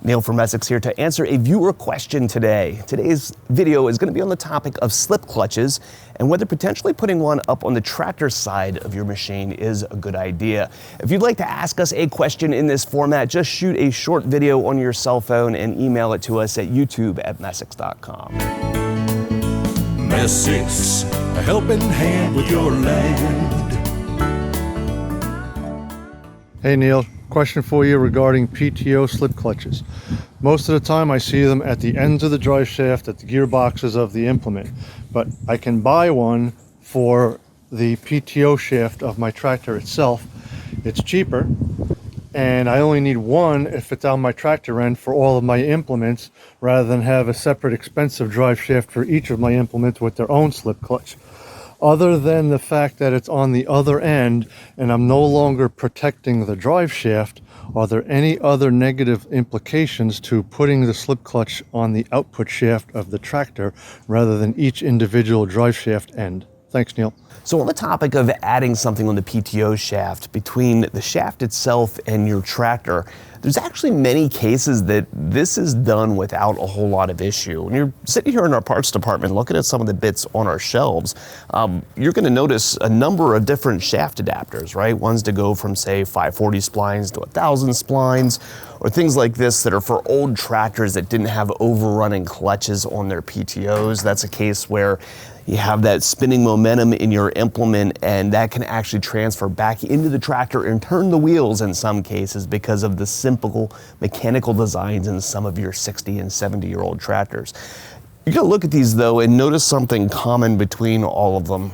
Neil from Essex here to answer a viewer question today. Today's video is going to be on the topic of slip clutches and whether potentially putting one up on the tractor side of your machine is a good idea. If you'd like to ask us a question in this format, just shoot a short video on your cell phone and email it to us at youtube@messix.com. Messix, a helping hand with your land. Hey Neil, question for you regarding PTO slip clutches. Most of the time I see them at the ends of the drive shaft at the gearboxes of the implement, but I can buy one for the PTO shaft of my tractor itself. It's cheaper, and I only need one if it's on my tractor end for all of my implements, rather than have a separate expensive drive shaft for each of my implements with their own slip clutch. Other than the fact that it's on the other end and I'm no longer protecting the drive shaft, are there any other negative implications to putting the slip clutch on the output shaft of the tractor rather than each individual drive shaft end? Thanks, Neil. So on the topic of adding something on the PTO shaft, between the shaft itself and your tractor, there's actually many cases that this is done without a whole lot of issue. When you're sitting here in our parts department looking at some of the bits on our shelves, you're going to notice a number of different shaft adapters, right? Ones to go from, say, 540 splines to 1,000 splines, or things like this that are for old tractors that didn't have overrunning clutches on their PTOs. That's a case where you have that spinning momentum in your implement, and that can actually transfer back into the tractor and turn the wheels in some cases because of the simple mechanical designs in some of your 60 and 70-year-old tractors. You gotta look at these though and notice something common between all of them.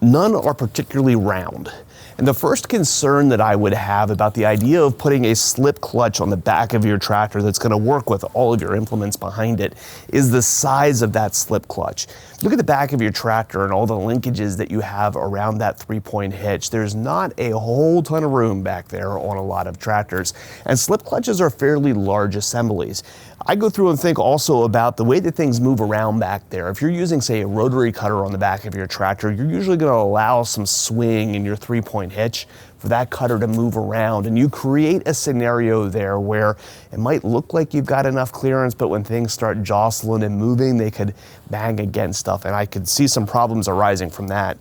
None are particularly round. And the first concern that I would have about the idea of putting a slip clutch on the back of your tractor that's going to work with all of your implements behind it is the size of that slip clutch. Look at the back of your tractor and all the linkages that you have around that 3-point hitch. There's not a whole ton of room back there on a lot of tractors, and slip clutches are fairly large assemblies. I go through and think also about the way that things move around back there. If you're using, say, a rotary cutter on the back of your tractor, you're usually going to allow some swing in your 3-point hitch for that cutter to move around, and you create a scenario there where it might look like you've got enough clearance, but when things start jostling and moving, they could bang against stuff, and I could see some problems arising from that.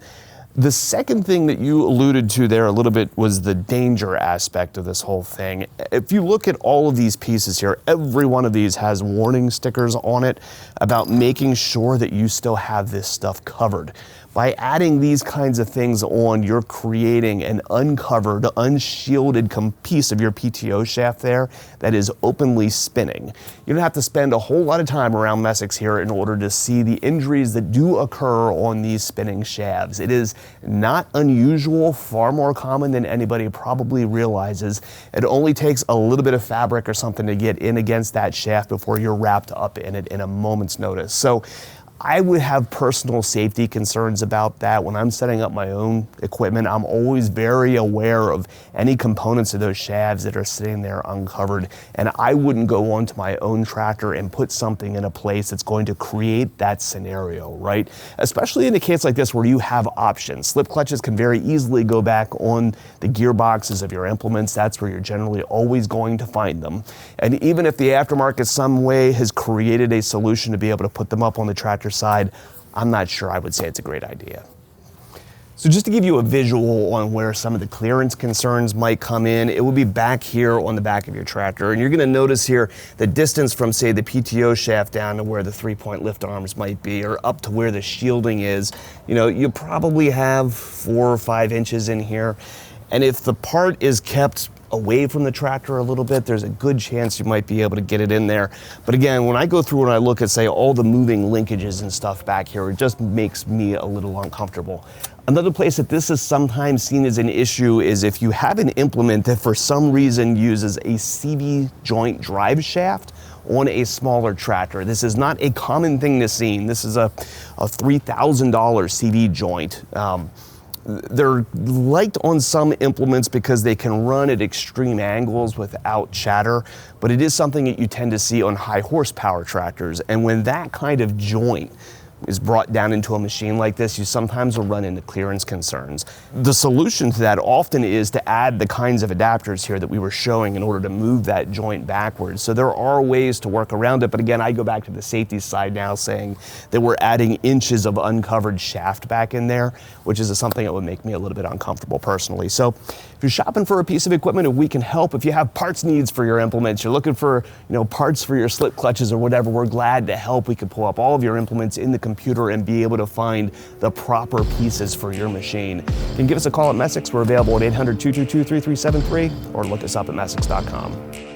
The second thing that you alluded to there a little bit was the danger aspect of this whole thing. If you look at all of these pieces here, every one of these has warning stickers on it about making sure that you still have this stuff covered. By adding these kinds of things on, you're creating an uncovered, unshielded piece of your PTO shaft there that is openly spinning. You don't have to spend a whole lot of time around Messix here in order to see the injuries that do occur on these spinning shafts. It is not unusual, far more common than anybody probably realizes. It only takes a little bit of fabric or something to get in against that shaft before you're wrapped up in it in a moment's notice. So I would have personal safety concerns about that. When I'm setting up my own equipment, I'm always very aware of any components of those shafts that are sitting there uncovered, and I wouldn't go onto my own tractor and put something in a place that's going to create that scenario, right? Especially in a case like this where you have options. Slip clutches can very easily go back on the gearboxes of your implements. That's where you're generally always going to find them. And even if the aftermarket some way has created a solution to be able to put them up on the tractor side, I'm not sure I would say it's a great idea. So just to give you a visual on where some of the clearance concerns might come in, it would be back here on the back of your tractor. And you're going to notice here the distance from, say, the PTO shaft down to where the 3-point lift arms might be, or up to where the shielding is. You know, you probably have 4 or 5 inches in here. And if the part is kept away from the tractor a little bit, there's a good chance you might be able to get it in there. But again, when I go through and I look at, say, all the moving linkages and stuff back here, it just makes me a little uncomfortable. Another place that this is sometimes seen as an issue is if you have an implement that for some reason uses a CV joint drive shaft on a smaller tractor. This is not a common thing to see. This is a $3,000 CV joint. They're liked on some implements because they can run at extreme angles without chatter, but it is something that you tend to see on high horsepower tractors. And when that kind of joint is brought down into a machine like this, you sometimes will run into clearance concerns. The solution to that often is to add the kinds of adapters here that we were showing in order to move that joint backwards. So there are ways to work around it, but again, I go back to the safety side now, saying that we're adding inches of uncovered shaft back in there, which is something that would make me a little bit uncomfortable personally. So if you're shopping for a piece of equipment, if we can help, if you have parts needs for your implements, you're looking for parts for your slip clutches or whatever, we're glad to help. We can pull up all of your implements in the computer and be able to find the proper pieces for your machine. You can give us a call at Messick's. We're available at 800-222-3373 or look us up at Messick's.com.